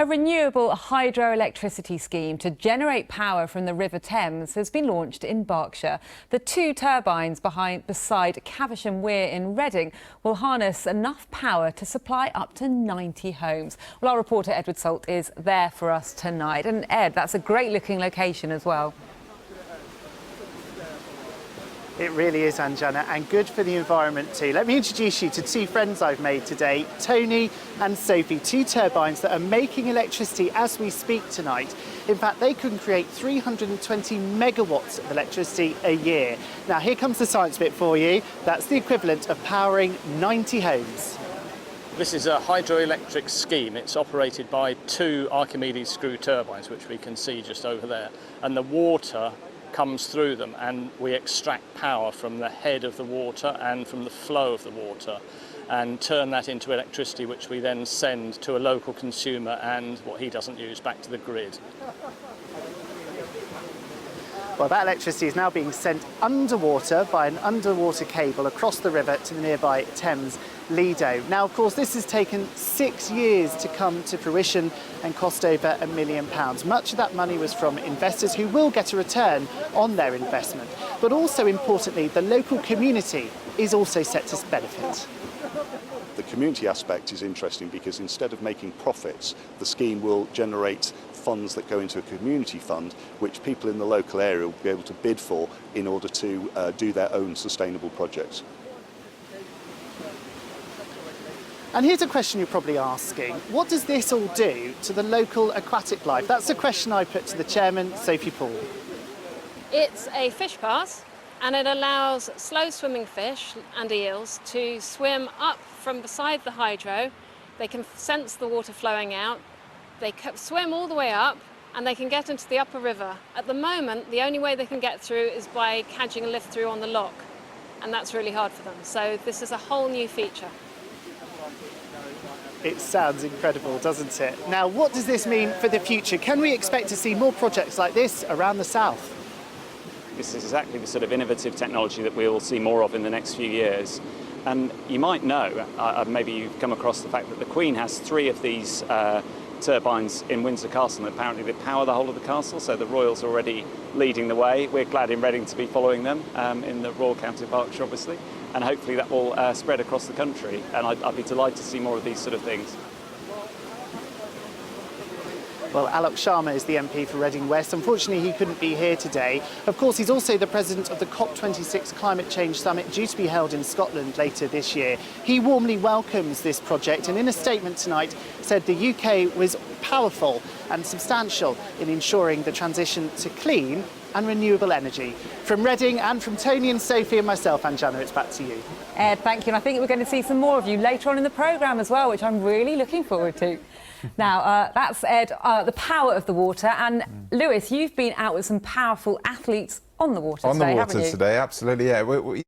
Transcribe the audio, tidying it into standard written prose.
A renewable hydroelectricity scheme to generate power from the River Thames has been launched in Berkshire. The 2 turbines beside Caversham Weir in Reading will harness enough power to supply up to 90 homes. Well, our reporter Edward Salt is there for us tonight. And Ed, that's a great looking location as well. It really is, Anjana, and good for the environment too. Let me introduce you to 2 friends I've made today, Tony and Sophie, 2 turbines that are making electricity as we speak tonight. In fact, they can create 320 megawatts of electricity a year. Now, here comes the science bit for you. That's the equivalent of powering 90 homes. This is a hydroelectric scheme. It's operated by 2 Archimedes screw turbines, which we can see just over there, and the water comes through them, and we extract power from the head of the water and from the flow of the water and turn that into electricity, which we then send to a local consumer and what he doesn't use back to the grid. Well, that electricity is now being sent underwater by an underwater cable across the river to the nearby Thames Lido. Now, of course, this has taken 6 years to come to fruition and cost over £1 million. Much of that money was from investors who will get a return on their investment. But also importantly, the local community is also set to benefit. The community aspect is interesting because instead of making profits, the scheme will generate funds that go into a community fund, which people in the local area will be able to bid for in order to do their own sustainable projects. And here's a question you're probably asking. What does this all do to the local aquatic life? That's the question I put to the chairman, Sophie Paul. It's a fish pass, and it allows slow swimming fish and eels to swim up from beside the hydro. They can sense the water flowing out. They swim all the way up and they can get into the upper river. At the moment, the only way they can get through is by cadging a lift through on the lock, and that's really hard for them. So this is a whole new feature. It sounds incredible, doesn't it? Now, what does this mean for the future? Can we expect to see more projects like this around the south? This is exactly the sort of innovative technology that we'll see more of in the next few years. And you might know, maybe you've come across the fact that the Queen has 3 of these turbines in Windsor Castle, and apparently they power the whole of the castle, so the Royals are already leading the way. We're glad in Reading to be following them in the Royal County of Berkshire, obviously, and hopefully that will spread across the country, and I'd be delighted to see more of these sort of things. Well, Alok Sharma is the MP for Reading West. Unfortunately, he couldn't be here today. Of course, he's also the president of the COP26 Climate Change Summit due to be held in Scotland later this year. He warmly welcomes this project and in a statement tonight said the UK was powerful and substantial in ensuring the transition to clean and renewable energy. From Reading and from Tony and Sophie and myself, Anjana, it's back to you. Ed, thank you. And I think we're going to see some more of you later on in the programme as well, which I'm really looking forward to. Now, that's Ed, the power of the water. And Lewis, you've been out with some powerful athletes on the water today, haven't you? On the water today, absolutely, yeah.